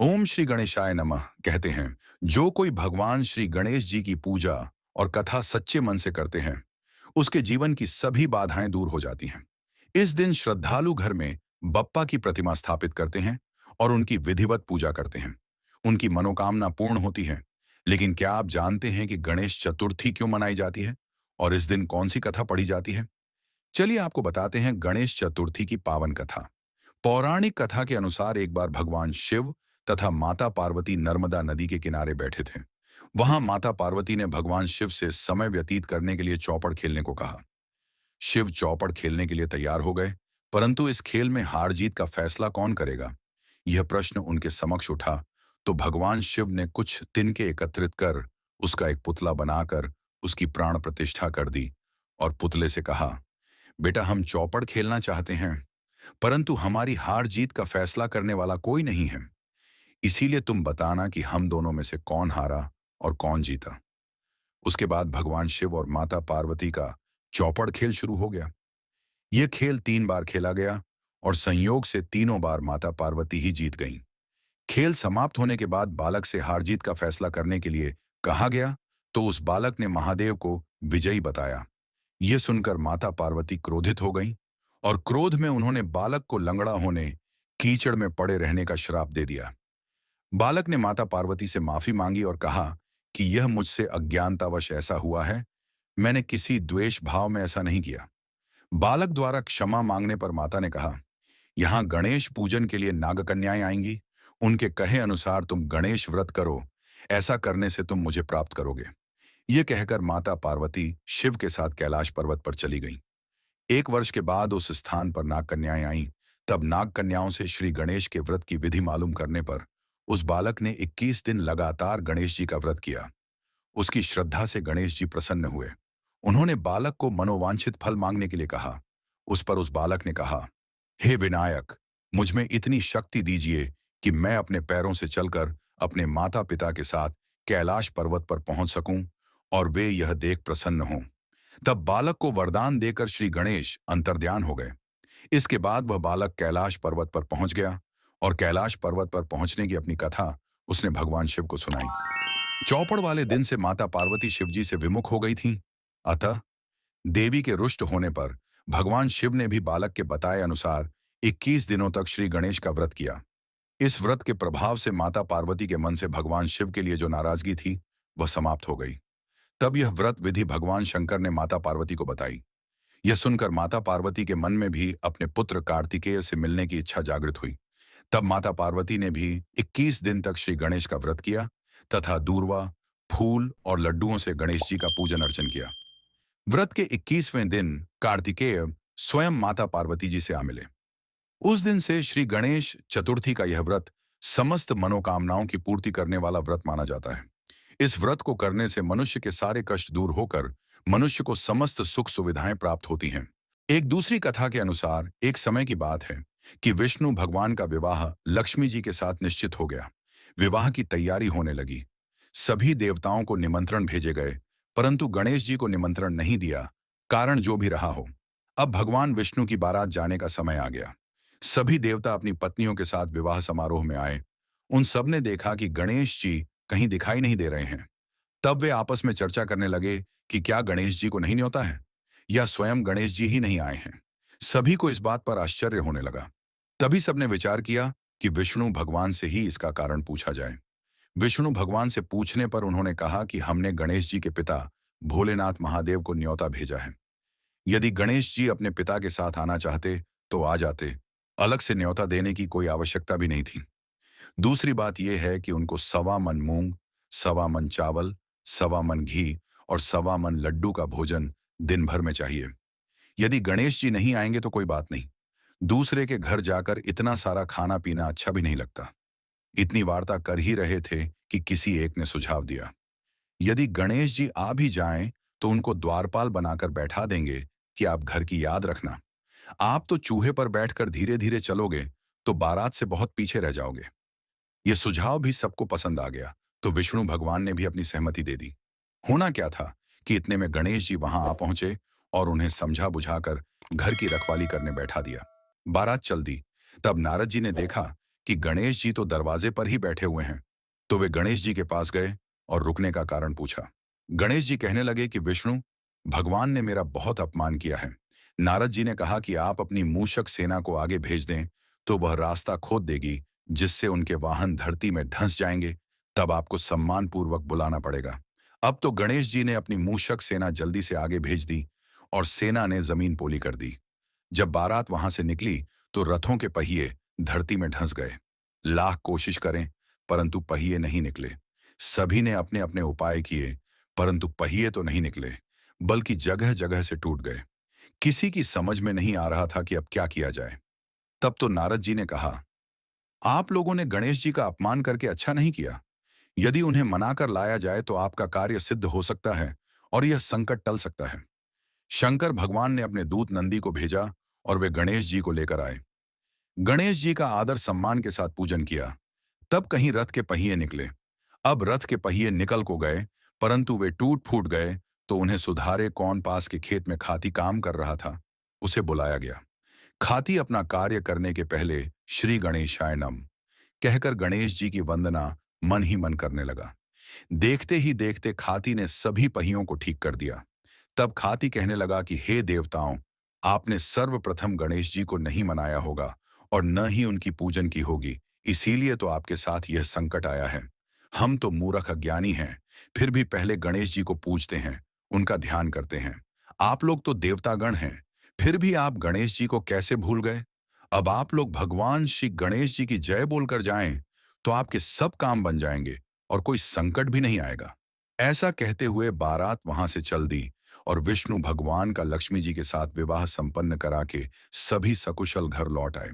ओम श्री गणेशाय नमः कहते हैं। जो कोई भगवान श्री गणेश जी की पूजा और कथा सच्चे मन से करते हैं, उसके जीवन की सभी बाधाएं दूर हो जाती हैं। इस दिन श्रद्धालु घर में बप्पा की प्रतिमा स्थापित करते हैं और उनकी विधिवत पूजा करते हैं। उनकी मनोकामना पूर्ण होती है। लेकिन क्या आप जानते हैं कि गणेश चतुर्थी क्यों मनाई जाती है और इस दिन कौन सी कथा पढ़ी जाती है? चलिए आपको बताते हैं गणेश चतुर्थी की पावन कथा। पौराणिक कथा के अनुसार एक बार भगवान शिव तथा माता पार्वती नर्मदा नदी के किनारे बैठे थे। वहां माता पार्वती ने भगवान शिव से समय व्यतीत करने के लिए चौपड़ खेलने को कहा। शिव चौपड़ खेलने के लिए तैयार हो गए, परंतु इस खेल में हार जीत का फैसला कौन करेगा, यह प्रश्न उनके समक्ष उठा। तो भगवान शिव ने कुछ तिनके एकत्रित कर उसका एक पुतला बनाकर उसकी प्राण प्रतिष्ठा कर दी और पुतले से कहा, बेटा, हम चौपड़ खेलना चाहते हैं, परंतु हमारी हार जीत का फैसला करने वाला कोई नहीं है। इसीलिए तुम बताना कि हम दोनों में से कौन हारा और कौन जीता। उसके बाद भगवान शिव और माता पार्वती का चौपड़ खेल शुरू हो गया। यह खेल 3 बार खेला गया और संयोग से तीनों बार माता पार्वती ही जीत गईं। खेल समाप्त होने के बाद बालक से हार जीत का फैसला करने के लिए कहा गया, तो उस बालक ने महादेव को विजयी बताया। यह सुनकर माता पार्वती क्रोधित हो गईं और क्रोध में उन्होंने बालक को लंगड़ा होने, कीचड़ में पड़े रहने का श्राप दे दिया। बालक ने माता पार्वती से माफी मांगी और कहा कि यह मुझसे अज्ञानतावश ऐसा हुआ है, मैंने किसी द्वेष भाव में ऐसा नहीं किया। बालक द्वारा क्षमा मांगने पर माता ने कहा, यहाँ गणेश पूजन के लिए नागकन्याएं आएंगी, उनके कहे अनुसार तुम गणेश व्रत करो, ऐसा करने से तुम मुझे प्राप्त करोगे। यह कहकर माता पार्वती शिव के साथ कैलाश पर्वत पर चली गईं। 1 वर्ष के बाद उस स्थान पर नागकन्याएं आईं। तब नागकन्याओं से श्री गणेश के व्रत की विधि मालूम करने पर उस बालक ने 21 दिन लगातार गणेश जी का व्रत किया। उसकी श्रद्धा से गणेश जी प्रसन्न हुए। उन्होंने बालक को मनोवांछित फल मांगने के लिए कहा। उस पर उस बालक ने कहा, हे विनायक, मुझ में इतनी शक्ति दीजिए कि मैं अपने पैरों से चलकर अपने माता पिता के साथ कैलाश पर्वत पर पहुंच सकूं और वे यह देख प्रसन्न हों। तब बालक को वरदान देकर श्री गणेश अंतर्ध्यान हो गए। इसके बाद वह बालक कैलाश पर्वत पर पहुंच गया और कैलाश पर्वत पर पहुंचने की अपनी कथा उसने भगवान शिव को सुनाई। चौपड़ वाले दिन से माता पार्वती शिवजी से विमुख हो गई थीं। अतः देवी के रुष्ट होने पर भगवान शिव ने भी बालक के बताए अनुसार 21 दिनों तक श्री गणेश का व्रत किया। इस व्रत के प्रभाव से माता पार्वती के मन से भगवान शिव के लिए जो नाराजगी थी, वह समाप्त हो गई। तब यह व्रत विधि भगवान शंकर ने माता पार्वती को बताई। यह सुनकर माता पार्वती के मन में भी अपने पुत्र कार्तिकेय से मिलने की इच्छा जागृत हुई। तब माता पार्वती ने भी 21 दिन तक श्री गणेश का व्रत किया तथा दूर्वा, फूल और लड्डुओं से गणेश जी का पूजन अर्चन किया। व्रत के 21वें दिन कार्तिकेय स्वयं माता पार्वती जी से आ मिले। उस दिन से श्री गणेश चतुर्थी का यह व्रत समस्त मनोकामनाओं की पूर्ति करने वाला व्रत माना जाता है। इस व्रत को करने से मनुष्य के सारे कष्ट दूर होकर मनुष्य को समस्त सुख सुविधाएं प्राप्त होती हैं। एक दूसरी कथा के अनुसार एक समय की बात है कि विष्णु भगवान का विवाह लक्ष्मी जी के साथ निश्चित हो गया। विवाह की तैयारी होने लगी। सभी देवताओं को निमंत्रण भेजे गए, परंतु गणेश जी को निमंत्रण नहीं दिया। कारण जो भी रहा हो, अब भगवान विष्णु की बारात जाने का समय आ गया। सभी देवता अपनी पत्नियों के साथ विवाह समारोह में आए। उन सब ने देखा कि गणेश जी कहीं दिखाई नहीं दे रहे हैं। तब वे आपस में चर्चा करने लगे कि क्या गणेश जी को नहीं न्योता है या स्वयं गणेश जी ही नहीं आए हैं। सभी को इस बात पर आश्चर्य होने लगा। तभी सबने विचार किया कि विष्णु भगवान से ही इसका कारण पूछा जाए। विष्णु भगवान से पूछने पर उन्होंने कहा कि हमने गणेश जी के पिता भोलेनाथ महादेव को न्योता भेजा है। यदि गणेश जी अपने पिता के साथ आना चाहते तो आ जाते, अलग से न्योता देने की कोई आवश्यकता भी नहीं थी। दूसरी बात यह है कि उनको 1.25 मन मूंग, 1.25 मन चावल, 1.25 मन घी और 1.25 मन लड्डू का भोजन दिन भर में चाहिए। यदि गणेश जी नहीं आएंगे तो कोई बात नहीं, दूसरे के घर जाकर इतना सारा खाना पीना अच्छा भी नहीं लगता। इतनी वार्ता कर ही रहे थे कि किसी एक ने सुझाव दिया, यदि गणेश जी आ भी जाएं तो उनको द्वारपाल बनाकर बैठा देंगे कि आप घर की याद रखना। आप तो चूहे पर बैठकर धीरे धीरे चलोगे तो बारात से बहुत पीछे रह जाओगे। यह सुझाव भी सबको पसंद आ गया, तो विष्णु भगवान ने भी अपनी सहमति दे दी। होना क्या था कि इतने में गणेश जी वहां आ पहुंचे और उन्हें समझा बुझाकर घर की रखवाली करने बैठा दिया। बारात चल दी। तब नारद जी ने देखा कि गणेश जी तो दरवाजे पर ही बैठे हुए हैं। तो वे गणेश जी के पास गए और रुकने का कारण पूछा। गणेश जी कहने लगे कि विष्णु, भगवान ने मेरा बहुत अपमान किया है। नारद जी ने कहा कि आप अपनी मूषक सेना को आगे भेज दें तो वह रास्ता खोद देगी, जिससे उनके वाहन धरती में धंस जाएंगे। तब आपको सम्मानपूर्वक बुलाना पड़ेगा। अब तो गणेश जी ने अपनी मूषक सेना जल्दी से आगे भेज दी और सेना ने जमीन पोली कर दी। जब बारात वहां से निकली तो रथों के पहिए धरती में धंस गए। लाख कोशिश करें परंतु पहिए नहीं निकले। सभी ने अपने अपने उपाय किए परंतु पहिए तो नहीं निकले, बल्कि जगह जगह से टूट गए। किसी की समझ में नहीं आ रहा था कि अब क्या किया जाए। तब तो नारद जी ने कहा, आप लोगों ने गणेश जी का अपमान करके अच्छा नहीं किया। यदि उन्हें मनाकर लाया जाए तो आपका कार्य सिद्ध हो सकता है और यह संकट टल सकता है। शंकर भगवान ने अपने दूत नंदी को भेजा और वे गणेश जी को लेकर आए। गणेश जी का आदर सम्मान के साथ पूजन किया। तब कहीं रथ के पहिए निकले। अब रथ के पहिए निकल को गए परंतु वे टूट फूट गए। तो उन्हें सुधारे कौन पास के खेत में खाती काम कर रहा था, उसे बुलाया गया। खाती अपना कार्य करने के पहले श्री गणेशाय नम कहकर गणेश जी की वंदना मन ही मन करने लगा। देखते ही देखते खाती ने सभी पहियों को ठीक कर दिया। तब खाती कहने लगा कि हे देवताओं, आपने सर्वप्रथम गणेश जी को नहीं मनाया होगा और न ही उनकी पूजन की होगी, इसीलिए तो आपके साथ यह संकट आया है। हम तो मूर्ख अज्ञानी हैं, फिर भी पहले गणेश जी को पूजते हैं, उनका ध्यान करते हैं। आप लोग तो देवतागण हैं, फिर भी आप गणेश जी को कैसे भूल गए? अब आप लोग भगवान श्री गणेश जी की जय बोलकर जाएं, तो आपके सब काम बन जाएंगे और कोई संकट भी नहीं आएगा। ऐसा कहते हुए बारात वहां से चल दी और विष्णु भगवान का लक्ष्मी जी के साथ विवाह संपन्न करा के सभी सकुशल घर लौट आए।